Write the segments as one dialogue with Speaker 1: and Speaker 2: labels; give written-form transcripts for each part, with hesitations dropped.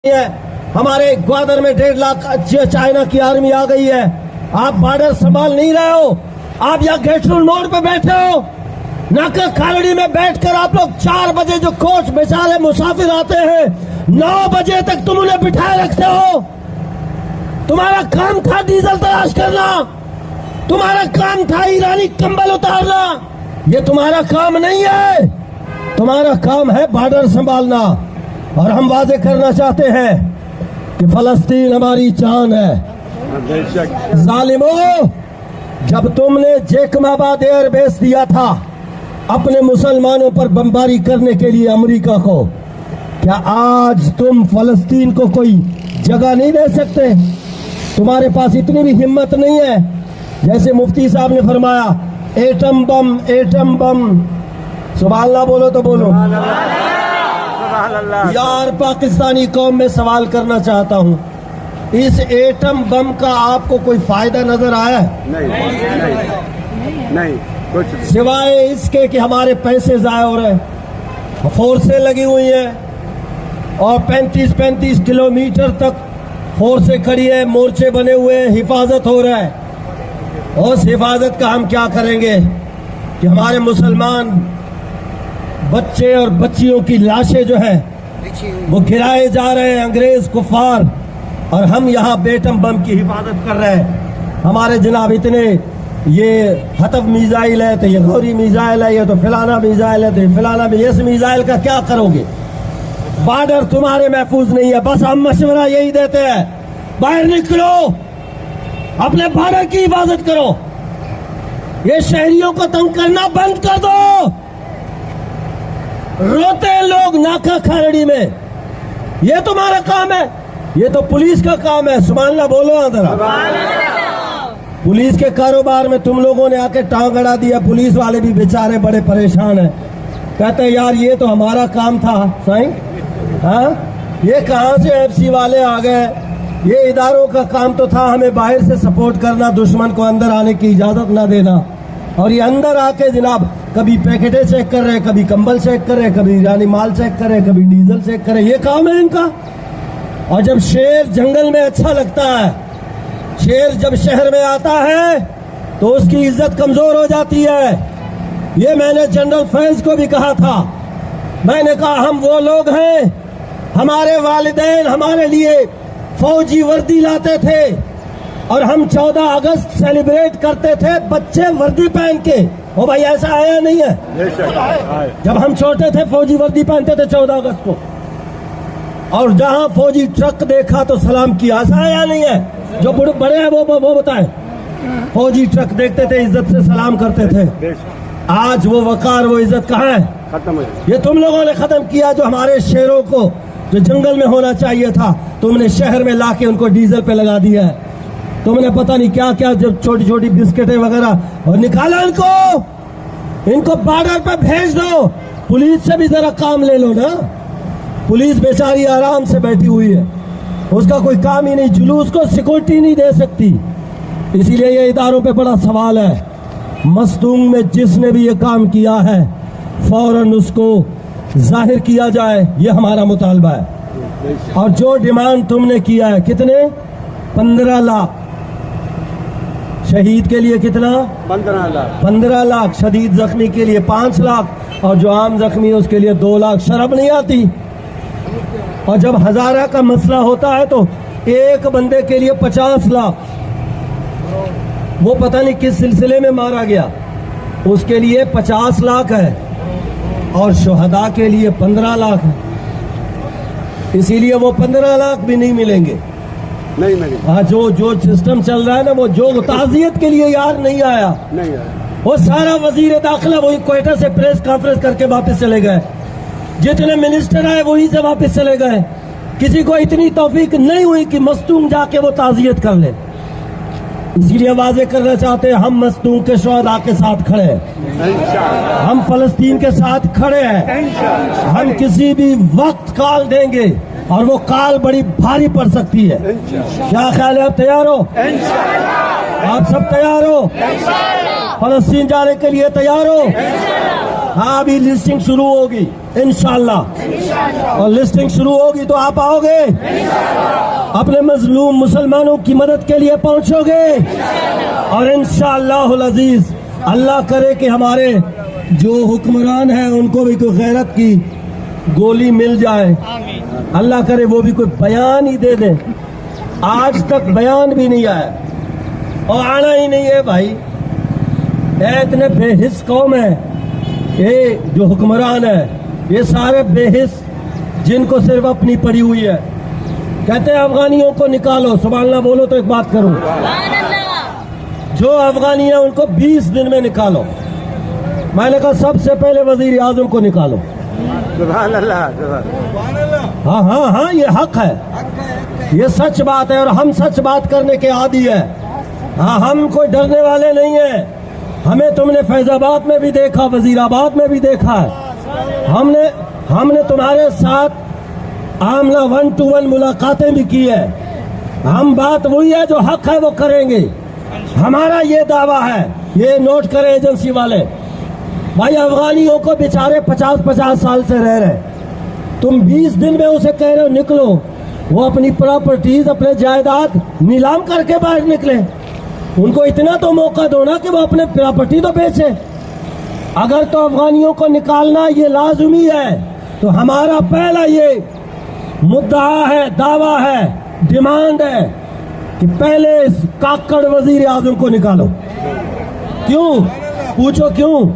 Speaker 1: है। हमारे ग्वादर में 1.5 लाख चाइना की आर्मी आ गई है। आप बॉर्डर संभाल नहीं रहे हो। आप यहाँ गेटरूल मोड़ पे बैठे हो। नाका खालड़ी में बैठकर आप लोग 4 बजे जो कोच बेचारे मुसाफिर आते हैं 9 बजे तक तुम उन्हें बिठाए रखते हो। तुम्हारा काम था डीजल तलाश करना, तुम्हारा काम था ईरानी कंबल उतारना। ये तुम्हारा काम नहीं है, तुम्हारा काम है बॉर्डर संभालना। और हम वादे करना चाहते हैं कि फलस्तीन हमारी जान है। जालिमों, जब तुमने जेकमाबाद एयरबेस दिया था अपने मुसलमानों पर बमबारी करने के लिए अमेरिका को, क्या आज तुम फलस्तीन को कोई जगह नहीं दे सकते? तुम्हारे पास इतनी भी हिम्मत नहीं है। जैसे मुफ्ती साहब ने फरमाया एटम बम, एटम बम। सुभान अल्लाह बोलो तो बोलो। यार, पाकिस्तानी कौम में सवाल करना चाहता हूँ, इस एटम बम का आपको कोई फायदा नजर आया? नहीं, कुछ सिवाय इसके कि हमारे पैसे जाया हो रहे हैं, फोर्सें लगी हुई हैं और 35-35 किलोमीटर तक फोर्सें खड़ी है, मोर्चे बने हुए हैं, हिफाजत हो रहा है। और उस हिफाजत का हम क्या करेंगे कि हमारे मुसलमान बच्चे और बच्चियों की लाशें जो है वो गिराए जा रहे हैं अंग्रेज कुफार, और हम यहाँ बेटम बम की हिफाजत कर रहे हैं। हमारे जनाब इतने ये हतफ मिसाइल है, तो ये गौरी मिसाइल है, ये तो फिलाना मिसाइल है, तो ये फिलाना भी। इस मिसाइल का क्या करोगे? बॉर्डर तुम्हारे महफूज नहीं है। बस हम मशवरा यही देते हैं, बाहर निकलो, अपने बॉर्डर की हिफाजत करो। ये शहरियों को तंग करना बंद कर दो। रोते लोग नाका खालड़ी में, ये तुम्हारा काम है, ये तो पुलिस का काम है। सुभान अल्लाह बोलो अंदर। पुलिस के कारोबार में तुम लोगों ने आके टांग अड़ा दिया। पुलिस वाले भी बेचारे बड़े परेशान हैं, कहते हैं यार ये तो हमारा काम था साईं। हाँ, ये कहां से एफसी वाले आ गए? ये इदारों का काम तो था हमें बाहर से सपोर्ट करना, दुश्मन को अंदर आने की इजाजत ना देना। और ये अंदर आके जनाब कभी पैकेटें चेक कर रहे हैं, कभी कंबल चेक कर रहे हैं, कभी ईरानी माल चेक कर रहे हैं, कभी डीजल चेक कर रहे हैं। ये काम है इनका। और जब शेर जंगल में अच्छा लगता है, शेर जब शहर में आता है तो उसकी इज्जत कमजोर हो जाती है। ये मैंने जनरल फैज को भी कहा था। मैंने कहा हम वो लोग हैं, हमारे वालिदैन हमारे लिए फौजी वर्दी लाते थे और हम 14 अगस्त सेलिब्रेट करते थे बच्चे वर्दी पहन के। ओ भाई, ऐसा आया नहीं है? जब हम छोटे थे फौजी वर्दी पहनते थे 14 अगस्त को, और जहां फौजी ट्रक देखा तो सलाम किया। ऐसा आया नहीं है? जो बड़े हैं वो बताएं। फौजी ट्रक देखते थे, इज्जत से सलाम करते थे। आज वो वकार, वो इज्जत कहाँ है? खत्म है। ये तुम लोगों ने खत्म किया। जो हमारे शेरों को जो जंगल में होना चाहिए था, तुमने शहर में लाके उनको डीजल पे लगा दिया है। तुमने पता नहीं क्या क्या, जब छोटी छोटी बिस्किटें वगैरह, और निकाला इनको बॉर्डर पे भेज दो। पुलिस से भी जरा काम ले लो ना। पुलिस बेचारी आराम से बैठी हुई है, उसका कोई काम ही नहीं, जुलूस को सिक्योरिटी नहीं दे सकती। इसीलिए ये इदारों पे बड़ा सवाल है। मस्तूंग में जिसने भी ये काम किया है फौरन उसको जाहिर किया जाए, ये हमारा मुतालबा है। और जो डिमांड तुमने किया है, कितने? 15 लाख। शहीद के लिए कितना? 15 लाख। 15 लाख। शदीद जख्मी के लिए 5 लाख, और जो आम जख्मी है उसके लिए 2 लाख। शर्म नहीं आती? और जब हजारा का मसला होता है तो एक बंदे के लिए 50 लाख। वो पता नहीं किस सिलसिले में मारा गया, उसके लिए 50 लाख है, और शुहदा के लिए 15 लाख है। इसीलिए वो 15 लाख भी नहीं मिलेंगे। नहीं मिलेंगे। हाँ, जो सिस्टम चल रहा है ना, वो जो ताजियत के लिए यार नहीं आया, वो सारा वजीर दाखिला वही क्वेटा से प्रेस कॉन्फ्रेंस करके वापस चले गए। जितने मिनिस्टर आए वहीं से वापस चले गए। किसी को इतनी तौफीक नहीं हुई कि मस्तूम जाके वो ताजियत कर ले। इसीलिए वाजे करना चाहते हैं, हम मस्तूम के शुहदा के साथ खड़े हैं, हम फलस्तीन के साथ खड़े हैं। हम किसी भी वक्त काल देंगे, और वो काल बड़ी भारी पड़ सकती है। क्या ख्याल है? आप तैयार हो? आप सब तैयार हो? फलस्तीन जाने के लिए तैयार हो? हाँ, अभी लिस्टिंग शुरू होगी इंशाल्लाह, और लिस्टिंग शुरू होगी तो आप आओगे, अपने मजलूम मुसलमानों की मदद के लिए पहुंचोगे, और इंशाअल्लाहुल अजीज अल्लाह करे कि हमारे जो हुक्मरान हैं उनको भी कोई गैरत की गोली मिल जाए, अल्लाह करे वो भी कोई बयान ही दे दे। आज तक बयान भी नहीं आया और आना ही नहीं है भाई। इतने बेहिस कौम है, ये जो हुक्मरान है ये सारे बेहिस, जिनको सिर्फ अपनी पड़ी हुई है। कहते हैं अफगानियों को निकालो, सुभान अल्लाह बोलो तो एक बात करूं, जो अफगानी है उनको 20 दिन में निकालो। मैंने कहा सबसे पहले वजीर आजम को निकालो।
Speaker 2: सुभान अल्लाह।
Speaker 1: हाँ हाँ हाँ, ये हक है, ये सच बात है, और हम सच बात करने के आदी है। हाँ, हम कोई डरने वाले नहीं है। हमें तुमने फैजाबाद में भी देखा, वजीराबाद में भी देखा है। हमने तुम्हारे साथ आमना 1 to 1 मुलाकातें भी की है। हम बात वही है, जो हक है वो करेंगे। हमारा ये दावा है, ये नोट करें एजेंसी वाले भाई, अफगानियों को बेचारे 50-50 साल से रह रहे, तुम 20 दिन में उसे कह रहे हो निकलो, वो अपनी प्रॉपर्टीज, अपने जायदाद नीलाम करके बाहर निकले। उनको इतना तो मौका दो ना कि वो अपने प्रॉपर्टी तो बेचे। अगर तो अफगानियों को निकालना ये लाजमी है, तो हमारा पहला ये मुद्दा है, दावा है, डिमांड है कि पहले इस काकड़ वजीर आजम को निकालो। क्यों? पूछो क्यों?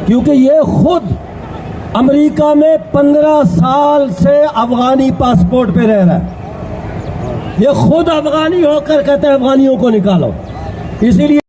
Speaker 1: क्योंकि ये खुद अमेरिका में 15 साल से अफगानी पासपोर्ट पे रह रहा है। ये खुद अफगानी होकर कहते हैं अफगानियों को निकालो। इसीलिए